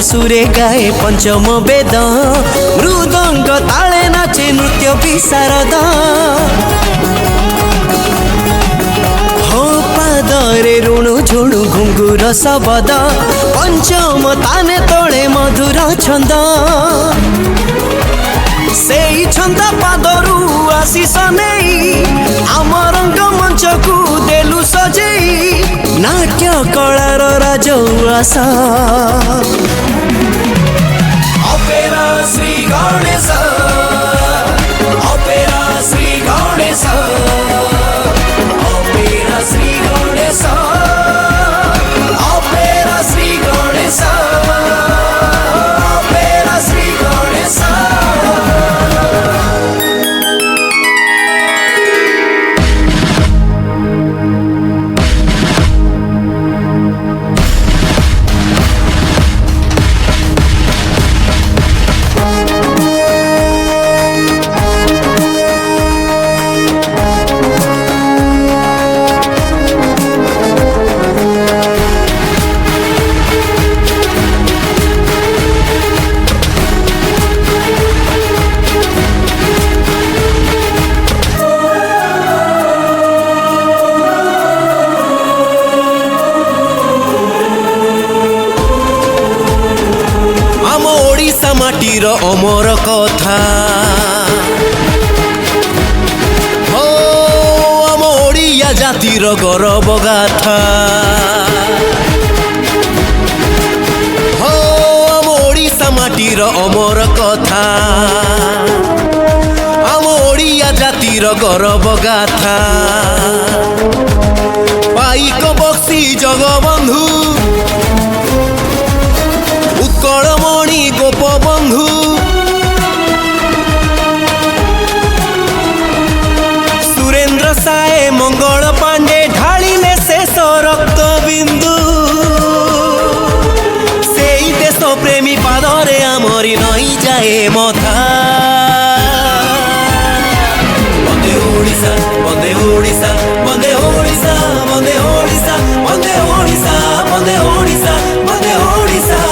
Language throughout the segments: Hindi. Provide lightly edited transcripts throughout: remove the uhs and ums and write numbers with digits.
सुरे गाए पंचम वेद मृदंग ताले नाचे नृत्य विशारद हो पादरे ऋणु झुणु घुंगुर शबद पंचम ताने तोड़े मधुर छंद से छंद पादरू आशीष नहीं आम रंग मंच को देलु सजेई नाट्य कलार राजउआस opera Shri Ganesh opera Shri Ganesh opera Shri Ganesh opera Shri Ganesh opera Shri Ganesh माटीर अमर कथा हो आम ओडिया जातिर गौरव गाथा हो आम ओडिशा माटीर अमर कथा आम ओडिया जातिर गौरव गाथा पाइक बक्सी जगबंधु उत्कलमणि गोपबंधु सुरेंद्र साए मंगल पांडे ढालिले शेष रक्त बिंदु से देश प्रेमी पादरे आमरी नई जाए मथा वंदे ओडिशा वंदे ओडिशा वंदे ओडिशा वंदे ओडिशा वंदे ओडिशा वंदे ओडिशा वंदे ओडिशा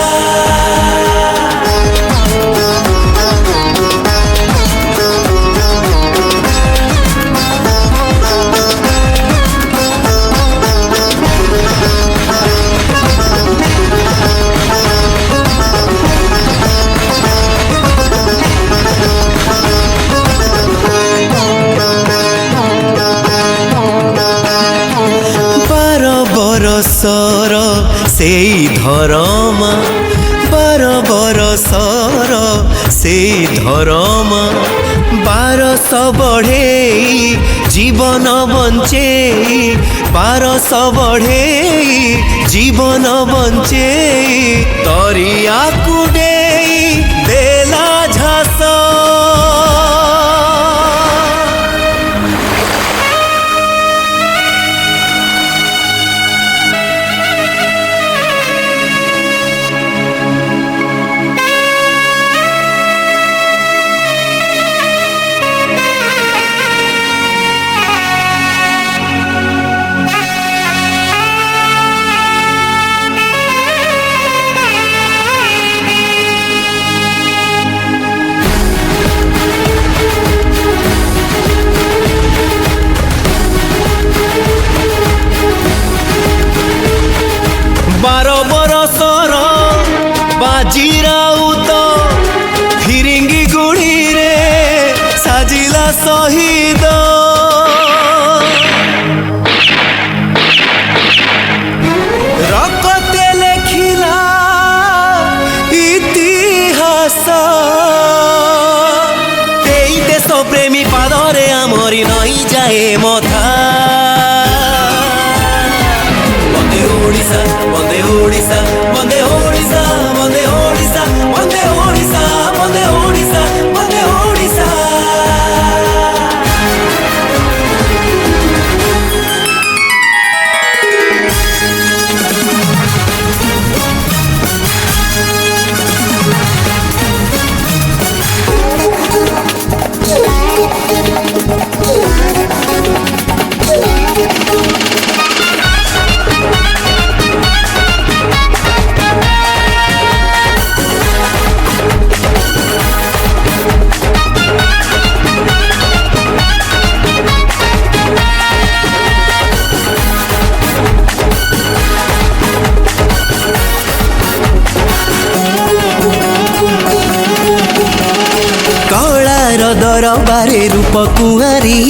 बरसर से धरम 12 बरसर से धरम 12 बढ़े जीवन बंचे 12 बढ़े जीवन बंचे तरिया कुडे देला झास बाजीराउत फिरिंगी गुड़ी रे साजिला शहीद रक्ते लेखिला इतिहास तेई देश प्रेमी पादरे आमरी नई जाए मथा वंदे ओडिशा वंदे ओडिशा वंदे ओडिशा वंदे ओडिशा वंदे ओडिशा वंदे ओडिशा वंदे ओडिशा गर बारे रूप कुआरी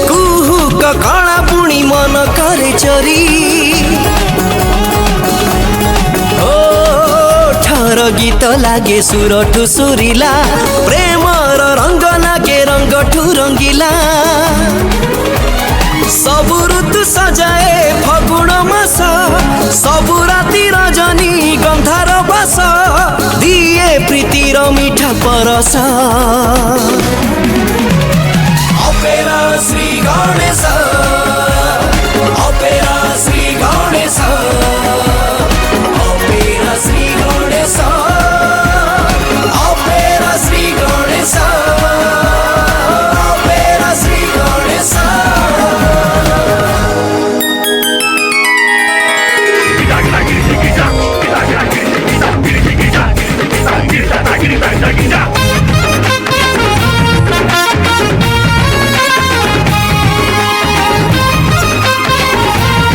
कुहुक कणा पुणी मन करे चोरी ठर गीत लागे सुर ठुसुरिला प्रेमर रंग लागे रंग ठु रंगिला सबु ऋतु सजाए फगुण मास सबु राति रजनी गंधार बास दिए प्रीतिर मीठा परस।